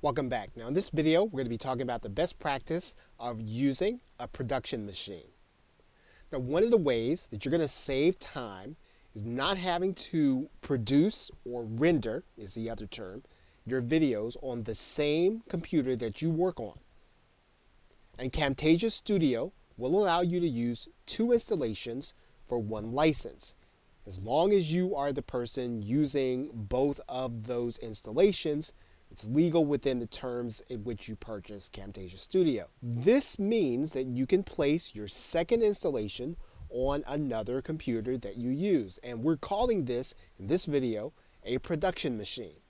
Welcome back. Now in this video, we're going to be talking about the best practice of using a production machine. Now one of the ways that you're going to save time is not having to produce or render, is the other term, your videos on the same computer that you work on. And Camtasia Studio will allow you to use 2 installations for 1 license. As long as you are the person using both of those installations, it's legal within the terms in which you purchase Camtasia Studio. This means that you can place your second installation on another computer that you use. And we're calling this, in this video, a production machine.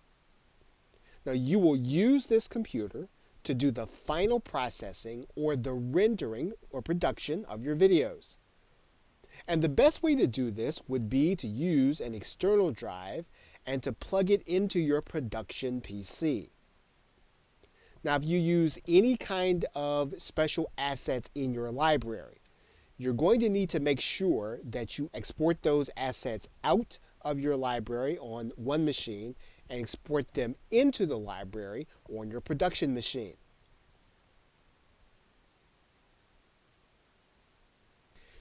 Now you will use this computer to do the final processing or the rendering or production of your videos. And the best way to do this would be to use an external drive and to plug it into your production PC. Now, if you use any kind of special assets in your library, you're going to need to make sure that you export those assets out of your library on one machine and export them into the library on your production machine.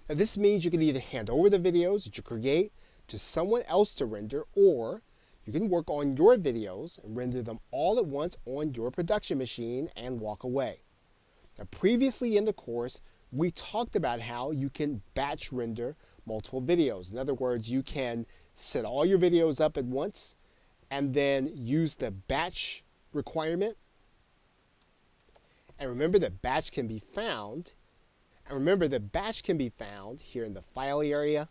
Now, this means you can either hand over the videos that you create to someone else to render, or you can work on your videos and render them all at once on your production machine and walk away. Now, previously in the course, we talked about how you can batch render multiple videos. In other words, you can set all your videos up at once and then use the batch requirement. And remember that batch can be found here in the file area.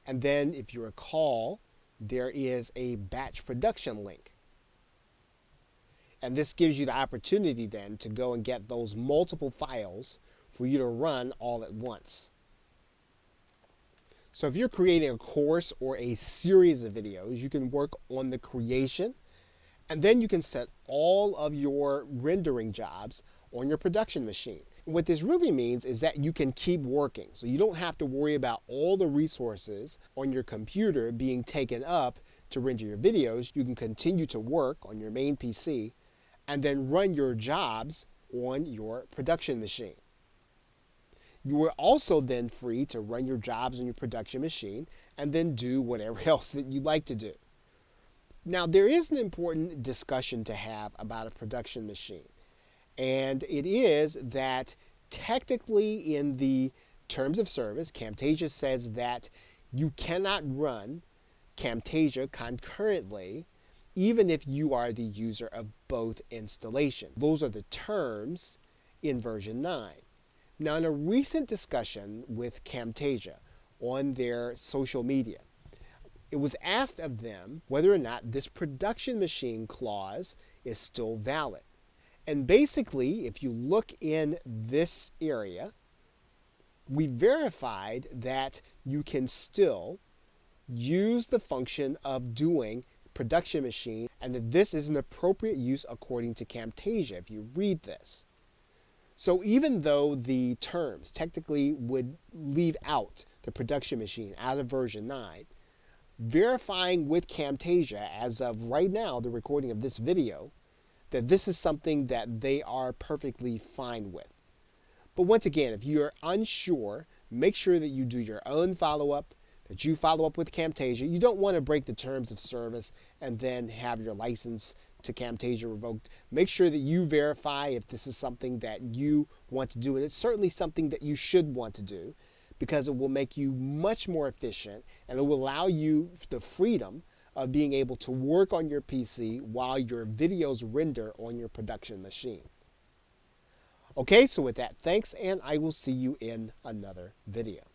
And then if you recall, there is a batch production link. And this gives you the opportunity then to go and get those multiple files for you to run all at once. So if you're creating a course or a series of videos, you can work on the creation, and then you can set all of your rendering jobs on your production machine. What this really means is that you can keep working. So you don't have to worry about all the resources on your computer being taken up to render your videos. You can continue to work on your main PC and then run your jobs on your production machine. You are also then free to run your jobs on your production machine and then do whatever else that you'd like to do. Now, there is an important discussion to have about a production machine. And it is that technically in the terms of service, Camtasia says that you cannot run Camtasia concurrently even if you are the user of both installations. Those are the terms in version 9. Now, in a recent discussion with Camtasia on their social media, it was asked of them whether or not this production machine clause is still valid. And basically, if you look in this area, we verified that you can still use the function of doing production machine and that this is an appropriate use according to Camtasia if you read this. So even though the terms technically would leave out the production machine out of version 9, verifying with Camtasia as of right now, the recording of this video, that this is something that they are perfectly fine with. But once again, if you're unsure, make sure that you do your own follow-up, that you follow up with Camtasia. You don't want to break the terms of service and then have your license to Camtasia revoked. Make sure that you verify if this is something that you want to do. And it's certainly something that you should want to do because it will make you much more efficient and it will allow you the freedom of being able to work on your PC while your videos render on your production machine. Okay, so with that, thanks, and I will see you in another video.